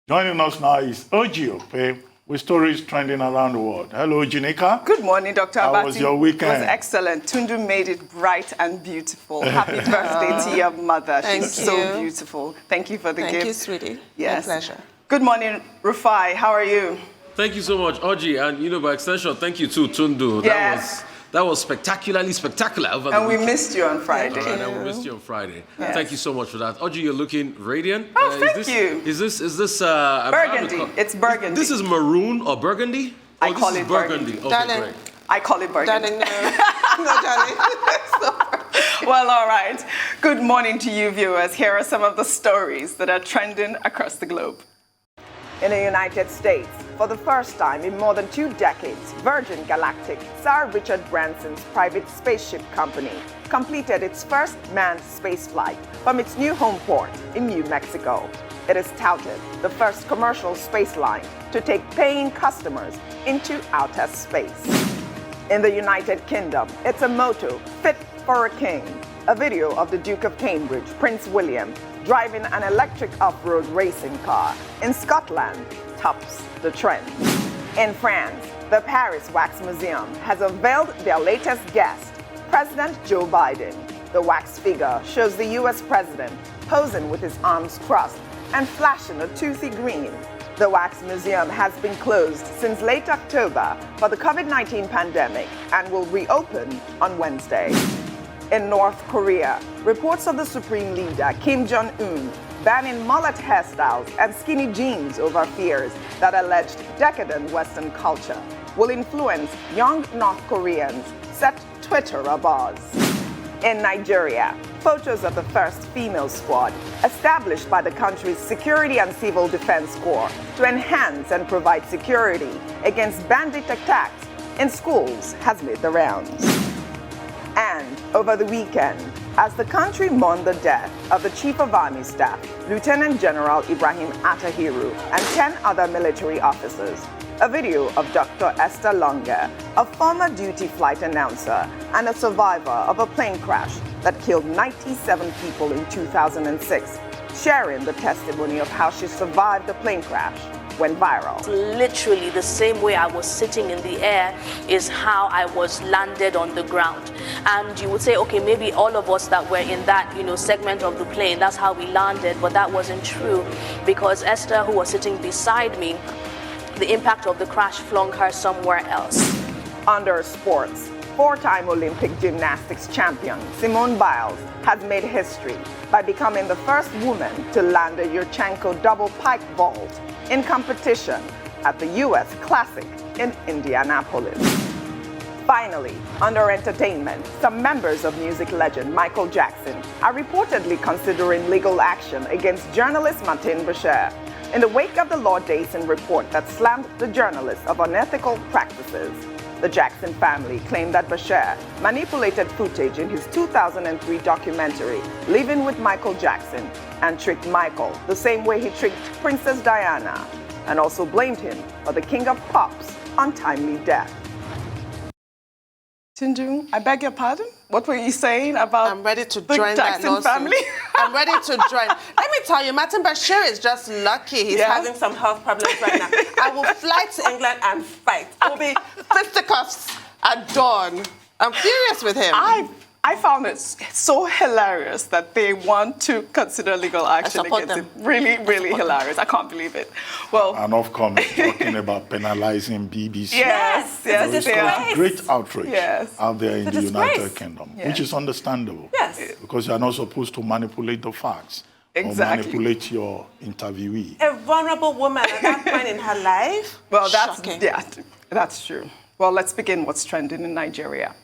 Joining us now is Okpe with stories trending around the world. Hello, Jinika. Good morning, Dr. Abati. How was your weekend? It was excellent. Tundu made it bright and beautiful. Happy birthday to your mother. She's so beautiful. Thank you for the gift. Thank you, sweetie. Yes. My pleasure. Good morning, Rufai. How are you? Thank you so much, Oji, and by extension, thank you too, Tundu. Yes. That was spectacularly spectacular. And we missed you on Friday. And we missed you on Friday. Yes. Thank you so much for that. Oji, you're looking radiant. Oh, thank you. Is this burgundy? It's burgundy. This is maroon or burgundy? I call it burgundy. Okay, darling, great. I call it burgundy. Darling, no. No, darling. Well, all right. Good morning to you, viewers. Here are some of the stories that are trending across the globe. In the United States, for the first time in more than 2 decades, Virgin Galactic, Sir Richard Branson's private spaceship company, completed its first manned spaceflight from its new home port in New Mexico. It is touted the first commercial space line to take paying customers into outer space. In the United Kingdom, it's a motto fit for a king. A video of the Duke of Cambridge, Prince William, driving an electric off-road racing car in Scotland tops the trend. In France, the Paris Wax Museum has unveiled their latest guest, President Joe Biden. The wax figure shows the US president posing with his arms crossed and flashing a toothy grin. The Wax Museum has been closed since late October for the COVID-19 pandemic and will reopen on Wednesday. In North Korea, reports of the supreme leader Kim Jong-un banning mullet hairstyles and skinny jeans over fears that alleged decadent Western culture will influence young North Koreans, set Twitter abuzz. In Nigeria, photos of the first female squad, established by the country's Security and Civil Defense Corps to enhance and provide security against bandit attacks in schools, has made the rounds. And over the weekend, as the country mourned the death of the Chief of Army Staff, Lieutenant General Ibrahim Attahiru, and 10 other military officers, a video of Dr. Esther Longer, a former duty flight announcer and a survivor of a plane crash that killed 97 people in 2006, sharing the testimony of how she survived the plane crash, went viral. Literally the same way I was sitting in the air is how I was landed on the ground. And you would say, okay, maybe all of us that were in that, segment of the plane, that's how we landed, but that wasn't true, because Esther, who was sitting beside me, the impact of the crash flung her somewhere else. Under sports, 4-time Olympic gymnastics champion Simone Biles has made history by becoming the first woman to land a Yurchenko double pike vault in competition at the U.S. Classic in Indianapolis. Finally, under entertainment, some members of music legend Michael Jackson are reportedly considering legal action against journalist Martin Bashir in the wake of the Lord Dayson report that slammed the journalist of unethical practices. The Jackson family claimed that Bashir manipulated footage in his 2003 documentary, Living with Michael Jackson, and tricked Michael the same way he tricked Princess Diana, and also blamed him for the King of Pop's untimely death. Tundu, I beg your pardon? What were you saying about I'm ready to the join Jackson that lawsuit. family? I'm ready to join. Let me tell you, Martin Bashir is just lucky. He's having some health problems right now. I will fly to England and fight. It will be fisticuffs at dawn. I'm furious with him. I found it so hilarious that they want to consider legal action against him. Really, really hilarious. I can't believe it. Well, And of course, talking about penalizing BBC. Yes, yes, It's they are. caused great outrage out there in the United Kingdom, which is understandable. Yes. Because you are not supposed to manipulate the facts or manipulate your interviewee. A vulnerable woman at that point in her life? Well, Shocking. that's true. Well, let's begin what's trending in Nigeria.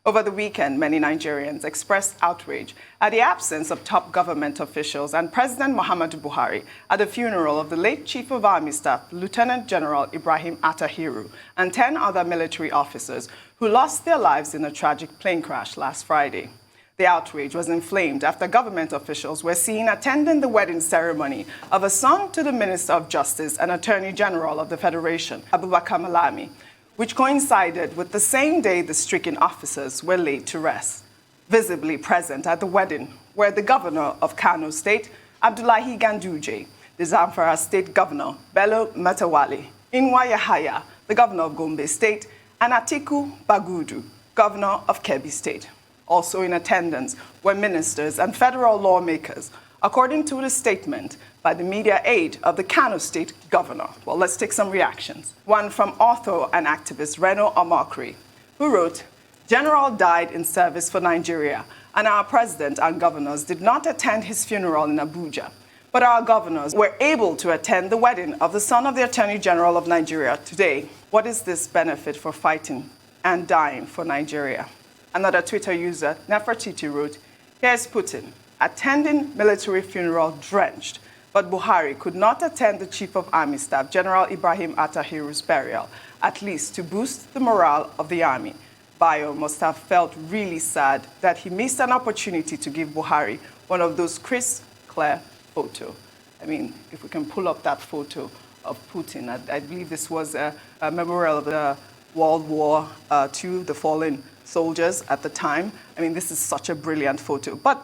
Over the weekend, many Nigerians expressed outrage at the absence of top government officials and President Mohammadu Buhari at the funeral of the late Chief of Army Staff, Lieutenant General Ibrahim Attahiru, and 10 other military officers who lost their lives in a tragic plane crash last Friday. The outrage was inflamed after government officials were seen attending the wedding ceremony of a son to the Minister of Justice and Attorney General of the Federation, Abubakar Malami, which coincided with the same day the stricken officers were laid to rest. Visibly present at the wedding were the governor of Kano State, Abdullahi Ganduje, the Zamfara State Governor, Bello Matawalle, Inwa Yahaya, the Governor of Gombe State, and Atiku Bagudu, Governor of Kebbi State. Also in attendance were ministers and federal lawmakers, according to the statement by the media aide of the Kano State Governor. Well, let's take some reactions. One from author and activist Reno Omakri, who wrote, "General died in service for Nigeria, and our president and governors did not attend his funeral in Abuja. But our governors were able to attend the wedding of the son of the Attorney General of Nigeria today. What is this benefit for fighting and dying for Nigeria?" Another Twitter user, Nefertiti, wrote, "Here's Putin, attending military funeral drenched, but Buhari could not attend the Chief of Army Staff, General Ibrahim Attahiru's burial, at least to boost the morale of the army. Bayo must have felt really sad that he missed an opportunity to give Buhari one of those crisp, clear photos." I mean, if we can pull up that photo of Putin, I believe this was a memorial of the World War II, the fallen soldiers at the time. I mean, this is such a brilliant photo. But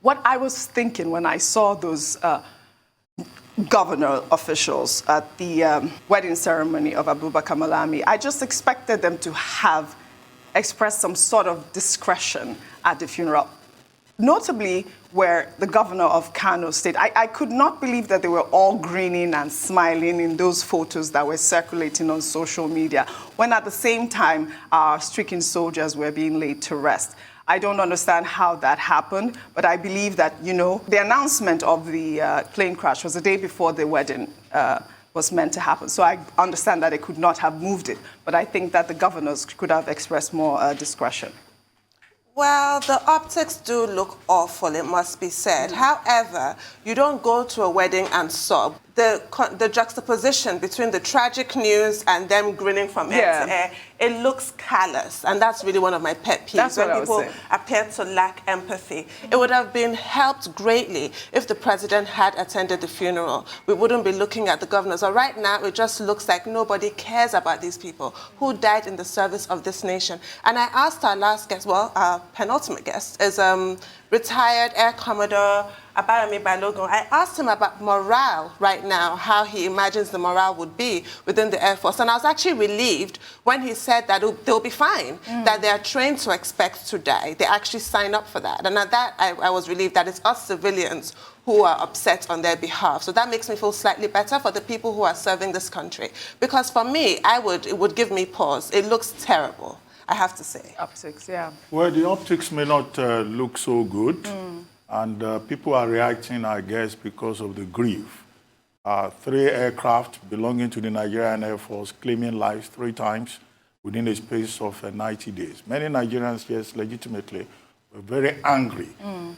what I was thinking when I saw those governor officials at the wedding ceremony of Abubakar Malami, I just expected them to have expressed some sort of discretion at the funeral. Notably, where the governor of Kano State, I could not believe that they were all grinning and smiling in those photos that were circulating on social media, when at the same time, our stricken soldiers were being laid to rest. I don't understand how that happened, but I believe that, you know, the announcement of the plane crash was the day before the wedding was meant to happen. So I understand that they could not have moved it, but I think that the governors could have expressed more discretion. Well, the optics do look awful, it must be said. However, you don't go to a wedding and sob. The juxtaposition between the tragic news and them grinning from ear to ear, it looks callous. And that's really one of my pet peeves, that's when people appear to lack empathy. It would have been helped greatly if the president had attended the funeral. We wouldn't be looking at the governors. But right now, it just looks like nobody cares about these people who died in the service of this nation. And I asked our last guest, well, our penultimate guest, is retired Air Commodore Abayami Balogun. I asked him about morale right now, how he imagines the morale would be within the Air Force. And I was actually relieved when he said that they'll be fine, that they are trained to expect to die. They actually sign up for that. And at that, I was relieved that it's us civilians who are upset on their behalf. So that makes me feel slightly better for the people who are serving this country. Because for me, it would give me pause. It looks terrible, I have to say. Optics, yeah. Well, the optics may not look so good. And people are reacting, I guess, because of the grief. 3 aircraft belonging to the Nigerian Air Force claiming lives 3 times within a space of 90 days. Many Nigerians, yes, legitimately, were very angry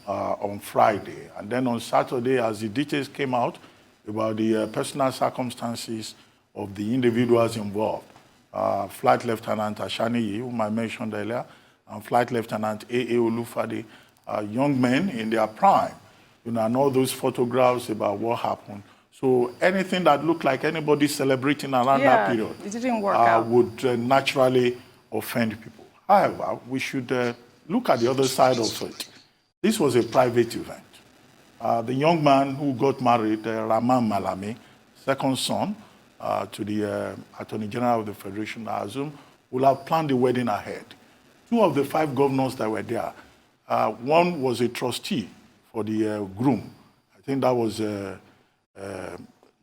on Friday. And then on Saturday, as the details came out about the personal circumstances of the individuals involved, Flight Lieutenant Ashaniyi, whom I mentioned earlier, and Flight Lieutenant A.A. Olufade, young men in their prime, you know, and all those photographs about what happened. So anything that looked like anybody celebrating around that period it didn't work out. Would naturally offend people. However, we should look at the other side of it. This was a private event. The young man who got married, Rahman Malami, second son to the Attorney General of the Federation, I assume, will have planned the wedding ahead. 2 of the 5 governors that were there, one was a trustee for the groom. I think that was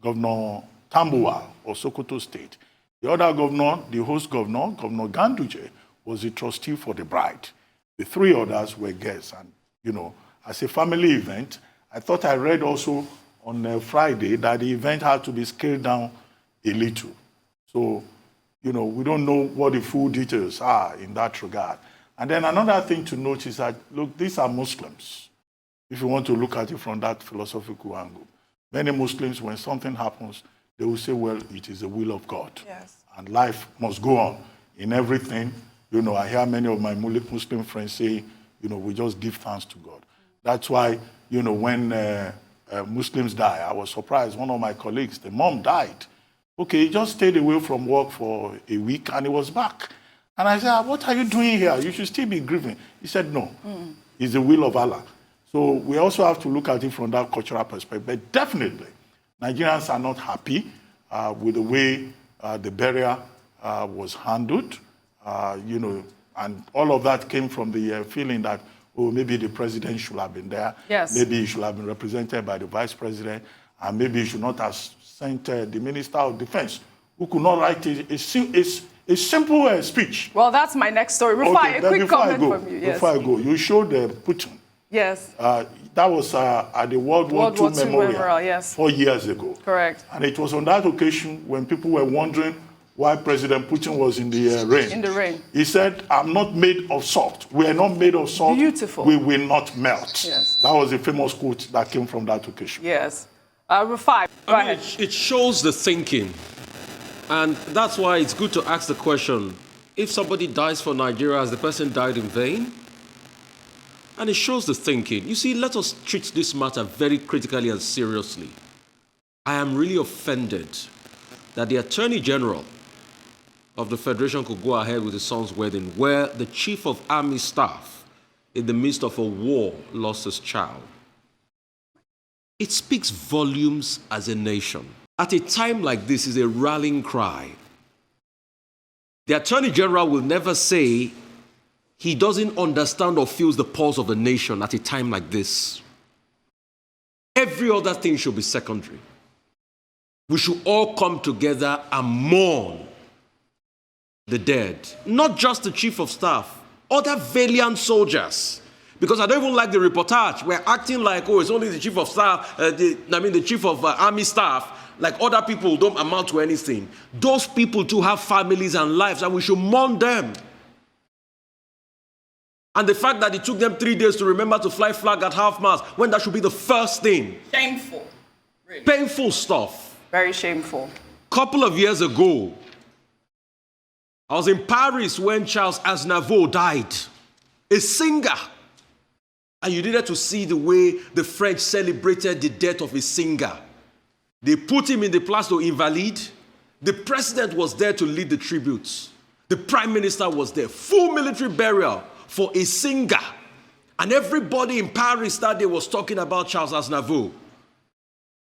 Governor Tambuwal of Sokoto State. The other governor, the host governor, Governor Ganduje, was a trustee for the bride. The 3 others were guests. And, you know, as a family event, I thought I read also on Friday that the event had to be scaled down a little. So, you know, we don't know what the full details are in that regard. And then another thing to note is that, look, these are Muslims, if you want to look at it from that philosophical angle. Many Muslims, when something happens, they will say, well, it is the will of God. Yes. And life must go on in everything. You know, I hear many of my Muslim friends say, you know, we just give thanks to God. That's why, you know, when Muslims die, I was surprised. One of my colleagues, the mom died. Okay, he just stayed away from work for a week and he was back. And I said, what are you doing here? You should still be grieving. He said, no, it's the will of Allah. So we also have to look at it from that cultural perspective. But definitely, Nigerians are not happy with the way the burial was handled, and all of that came from the feeling that, oh, maybe the president should have been there. Yes. Maybe he should have been represented by the vice president, and maybe he should not have sent the Minister of Defense, who could not write a simple speech. Well, that's my next story. Rufai, a quick comment from you. Yes. Before I go, you showed Putin. Yes. That was at the World War II Memorial, yes. 4 years ago. Correct. And it was on that occasion when people were wondering why President Putin was in the rain. In the rain. He said, I'm not made of salt. We are not made of salt. Beautiful. We will not melt. Yes. That was a famous quote that came from that occasion. Yes. Rufai, go ahead. It shows the thinking. And that's why it's good to ask the question, if somebody dies for Nigeria, has the person died in vain? And it shows the thinking. You see, let us treat this matter very critically and seriously. I am really offended that the Attorney General of the Federation could go ahead with his son's wedding where the Chief of Army Staff, in the midst of a war, lost his child. It speaks volumes as a nation. At a time like this is a rallying cry. The Attorney General will never say he doesn't understand or feels the pulse of the nation at a time like this. Every other thing should be secondary. We should all come together and mourn the dead. Not just the Chief of Staff, other valiant soldiers. Because I don't even like the reportage. We're acting like, oh, it's only the Chief of Staff, the Chief of Army Staff, like other people don't amount to anything. Those people too have families and lives, and we should mourn them. And the fact that it took them 3 days to remember to fly flag at half-mast, when that should be the first thing. Shameful. Really. Painful stuff. Very shameful. Couple of years ago, I was in Paris when Charles Aznavour died. A singer. And you needed to see the way the French celebrated the death of a singer. They put him in the Place de Invalides. The president was there to lead the tributes. The prime minister was there. Full military burial for a singer. And everybody in Paris that day was talking about Charles Aznavour.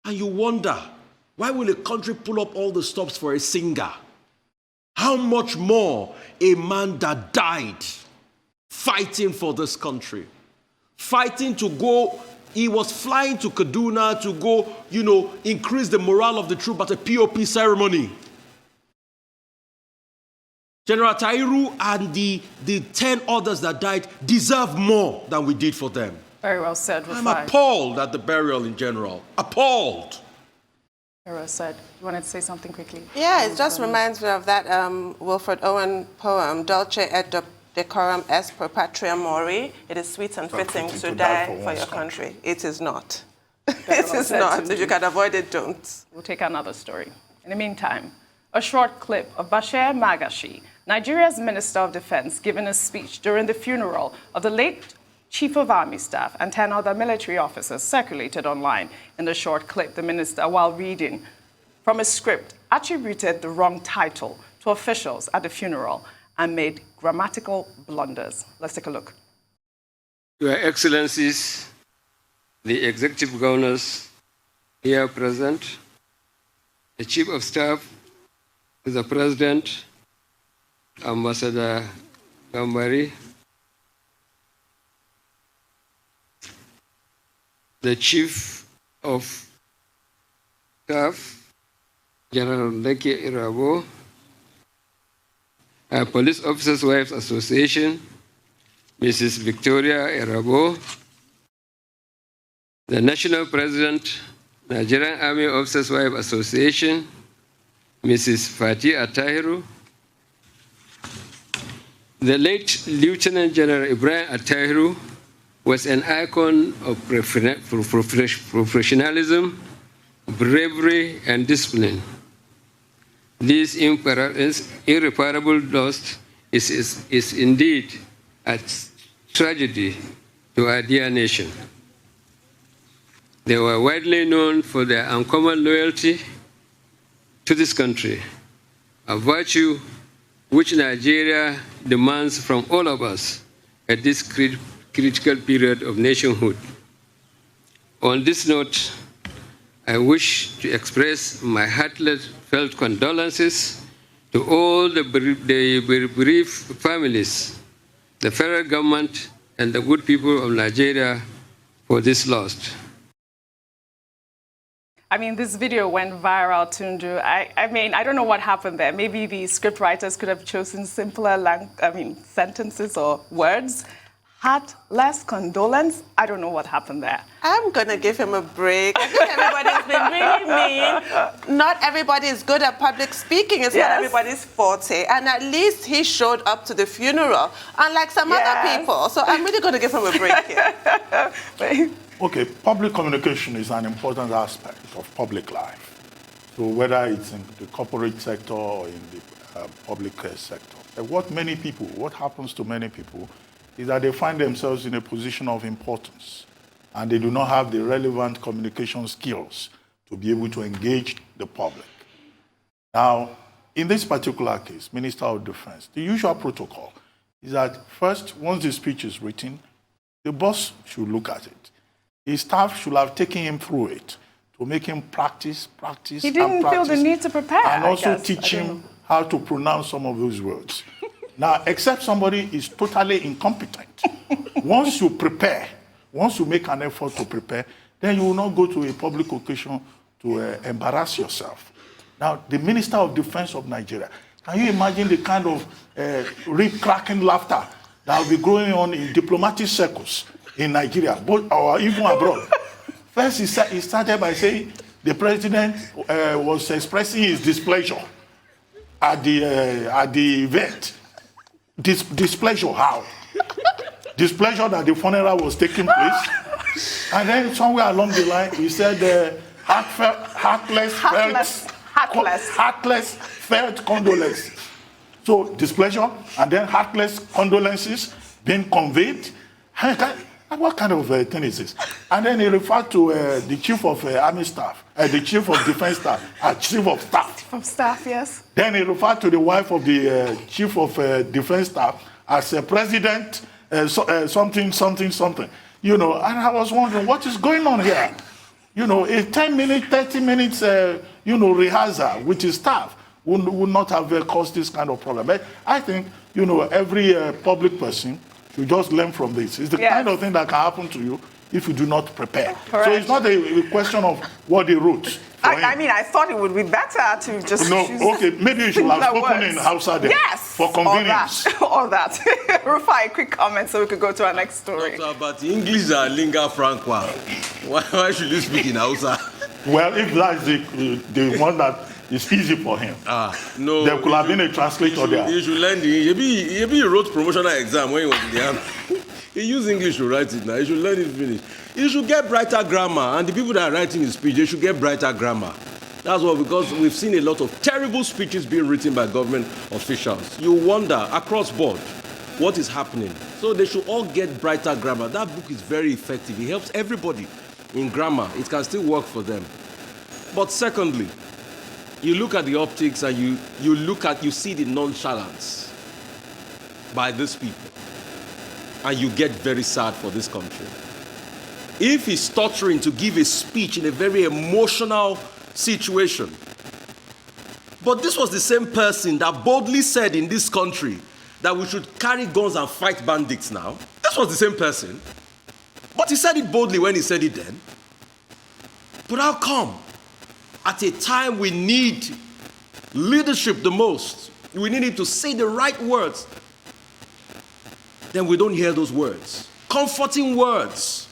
And you wonder, why will a country pull up all the stops for a singer? How much more a man that died fighting for this country? Fighting to go, he was flying to Kaduna to go, increase the morale of the troops at a POP ceremony. General Attahiru and the 10 others that died deserve more than we did for them. Very well said, Rufai. I'm appalled at the burial in general. Appalled. Very well said. You wanted to say something quickly? Yeah, it just reminds me of that Wilfred Owen poem, Dulce et decorum est per patria mori. It is sweet and fitting to die for your country. It is not. It is not. If you can avoid it, don't. We'll take another story. In the meantime, a short clip of Bashir Magashi, Nigeria's Minister of Defense, giving a speech during the funeral of the late Chief of Army Staff and 10 other military officers circulated online. In the short clip, the minister, while reading from a script, attributed the wrong title to officials at the funeral and made grammatical blunders. Let's take a look. Your Excellencies, the Executive Governors here present, the Chief of Staff, the President, Ambassador Gambari, the Chief of Staff, General Leke Irabo, Police Officers' Wives Association, Mrs. Victoria Irabo, the National President, Nigerian Army Officers' Wives Association, Mrs. Fatih Attahiru, the late Lieutenant General Ibrahim Attahiru was an icon of professionalism, bravery, and discipline. This irreparable loss is indeed a tragedy to our dear nation. They were widely known for their uncommon loyalty to this country, a virtue which Nigeria demands from all of us at this critical period of nationhood. On this note, I wish to express my heartfelt condolences to all the bereaved families, the federal government, and the good people of Nigeria for this loss. I mean, this video went viral, Tundu. I mean, I don't know what happened there. Maybe the script writers could have chosen simpler sentences or words. Heartless condolence. I don't know what happened there. I'm going to give him a break. I think everybody's been really mean. Not everybody is good at public speaking. It's not everybody's forte. And at least he showed up to the funeral, unlike some other people. So I'm really going to give him a break here. Okay, public communication is an important aspect of public life. So whether it's in the corporate sector or in the public sector. What happens to many people is that they find themselves in a position of importance and they do not have the relevant communication skills to be able to engage the public. Now, in this particular case, Minister of Defense, the usual protocol is that first, once the speech is written, the boss should look at it. His staff should have taken him through it to make him practice. He didn't feel the need to prepare. And also teach him how to pronounce some of those words. Now, except somebody is totally incompetent. Once you prepare, once you make an effort to prepare, then you will not go to a public occasion to embarrass yourself. Now, the Minister of Defense of Nigeria, can you imagine the kind of rib-cracking laughter that will be going on in diplomatic circles in Nigeria, or even abroad? First, he started by saying the president was expressing his displeasure at the event. Displeasure, how? Displeasure that the funeral was taking place. And then somewhere along the line, he said, heartless felt condolence. So displeasure and then heartless condolences being conveyed. What kind of thing is this? And then he referred to the chief of army staff, the chief of defense staff, chief of staff. Chief of staff, yes. Then he referred to the wife of the chief of defense staff as a president, something. You know, and I was wondering what is going on here. You know, a 10 minutes, 30 minutes, rehearsal with his staff would not have caused this kind of problem. But I think, every public person should just learn from this. It's the kind of thing that can happen to you if you do not prepare. Correct. So it's not a question of what he wrote. I mean, I thought it would be better to just maybe you should have spoken in Hausa there. Yes. For convenience. All that. Rufai, a quick comment so we could go to our next story. But English are lingua franca. Why should you speak in Hausa? Well, if that's the one that is easy for him. No. There could have been a translator there. You should learn he wrote promotional exam when he was in the army. He used English to write it now. He should learn it finish. He should get brighter grammar, and the people that are writing his speech, they should get brighter grammar. That's what, because we've seen a lot of terrible speeches being written by government officials. You wonder, across board, what is happening. So they should all get brighter grammar. That book is very effective. It helps everybody in grammar. It can still work for them. But secondly, you look at the optics and you see the nonchalance by these people. And you get very sad for this country. If he's stuttering to give a speech in a very emotional situation, but this was the same person that boldly said in this country that we should carry guns and fight bandits now. This was the same person. But he said it boldly when he said it then. But how come? At a time we need leadership the most, we need him to say the right words, then we don't hear those words. Comforting words.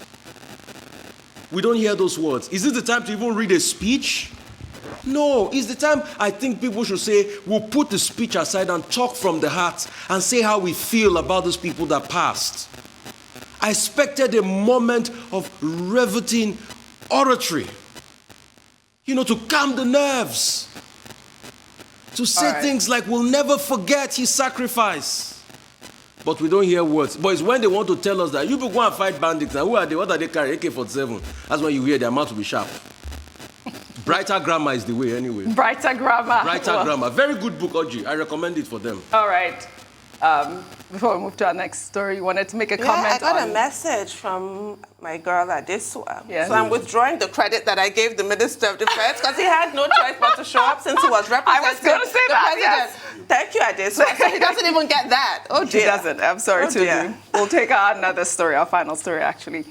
We don't hear those words. Is this the time to even read a speech? No, it's the time I think people should say, we'll put the speech aside and talk from the heart and say how we feel about those people that passed. I expected a moment of riveting oratory, to calm the nerves, to say things like, we'll never forget his sacrifice. But we don't hear words. But it's when they want to tell us that you people go and fight bandits. And who are they? What are they carrying? AK-47. That's when you hear their mouth will be sharp. Brighter grammar is the way anyway. Brighter grammar. Brighter grammar. Very good book, Oji. I recommend it for them. All right. Before we move to our next story, you wanted to make a comment? I got a message from my girl Aide. Yes. So I'm withdrawing the credit that I gave the Minister of Defense because he had no choice but to show up since he was representing I was going to say the that, president. Yes. Thank you, Aide. So he doesn't even get that. Oh, dear. He doesn't. I'm sorry to you. We'll take another story, our final story, actually.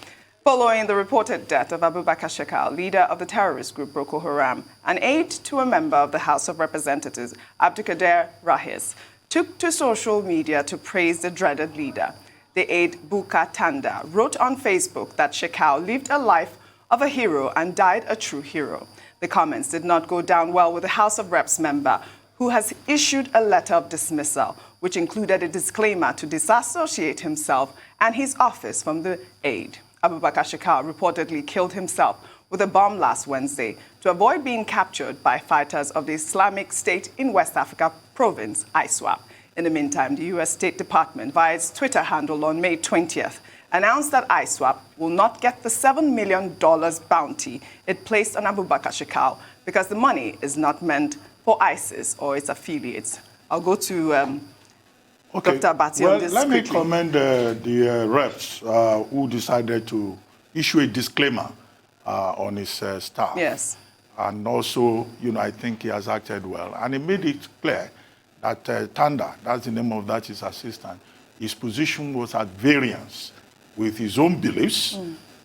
Following the reported death of Abubakar Shekau, leader of the terrorist group Boko Haram, an aide to a member of the House of Representatives, Adulkadir Rahis, took to social media to praise the dreaded leader. The aide, Bukar Tanda, wrote on Facebook that Shekau lived a life of a hero and died a true hero. The comments did not go down well with the House of Reps member, who has issued a letter of dismissal, which included a disclaimer to disassociate himself and his office from the aide. Abubakar Shekau reportedly killed himself with a bomb last Wednesday to avoid being captured by fighters of the Islamic State in West Africa province, ISWAP. In the meantime, the U.S. State Department, via its Twitter handle on May 20th, announced that ISWAP will not get the $7 million bounty it placed on Abubakar Shekau because the money is not meant for ISIS or its affiliates. I'll go to Dr. Abati on this let quickly. me commend the reps who decided to issue a disclaimer on his staff. Yes. And also, I think he has acted well. And he made it clear that Tanda, that's the name of his assistant, his position was at variance with his own beliefs,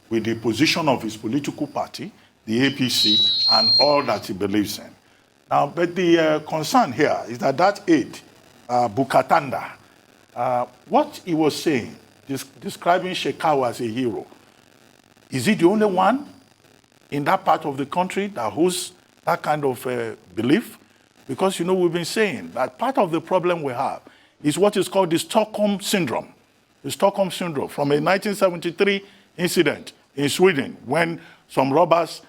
with the position of his political party, the APC, and all that he believes in. Now, but the concern here is that aide, Bukar Tanda, what he was saying, describing Shekau as a hero, is he the only one in that part of the country that holds that kind of belief? Because, we've been saying that part of the problem we have is what is called the Stockholm Syndrome. The Stockholm Syndrome from a 1973 incident in Sweden when some robbers,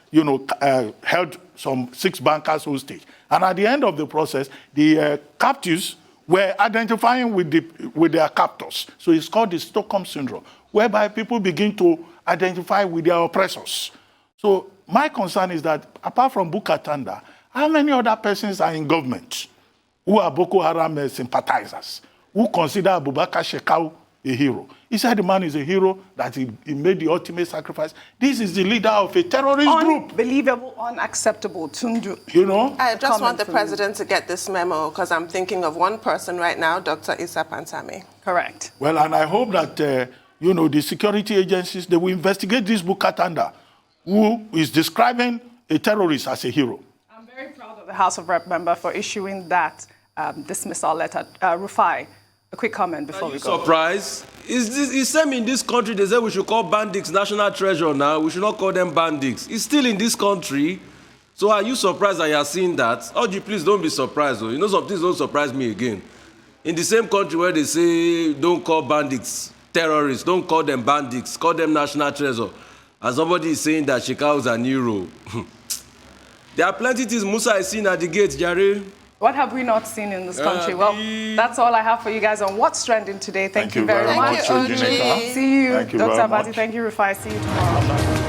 held some 6 bankers hostage. And at the end of the process, the captives were identifying with their captors. So it's called the Stockholm Syndrome, whereby people begin to identify with their oppressors. So my concern is that apart from Bukar Tanda, how many other persons are in government who are Boko Haram sympathizers, who consider Abubakar Shekau a hero? He said the man is a hero, that he made the ultimate sacrifice. This is the leader of a terrorist group. Unbelievable, unacceptable. Tundu. I just want the president to get this memo because I'm thinking of one person right now, Dr. Issa Pantami. Correct. Well, and I hope that, the security agencies, they will investigate this Bukar Tanda, who is describing a terrorist as a hero. I'm very proud of the House of Rep member for issuing that dismissal letter. Rufai, a quick comment before we go. Surprised? It's same in this country. They say we should call bandits national treasure now. We should not call them bandits. It's still in this country. So are you surprised that you are seeing that? Oh, please don't be surprised. Though. Some things don't surprise me again. In the same country where they say don't call bandits terrorists, don't call them bandits, call them national treasure. And somebody is saying that Shekau is an hero. There are plenty things Musa is seeing at the gate, Jare. What have we not seen in this country? Well, that's all I have for you guys on What's Trending today. Thank you very much. Thank you, See you, Thank you Dr. very Abati. much. Thank you, Rufai. See you tomorrow.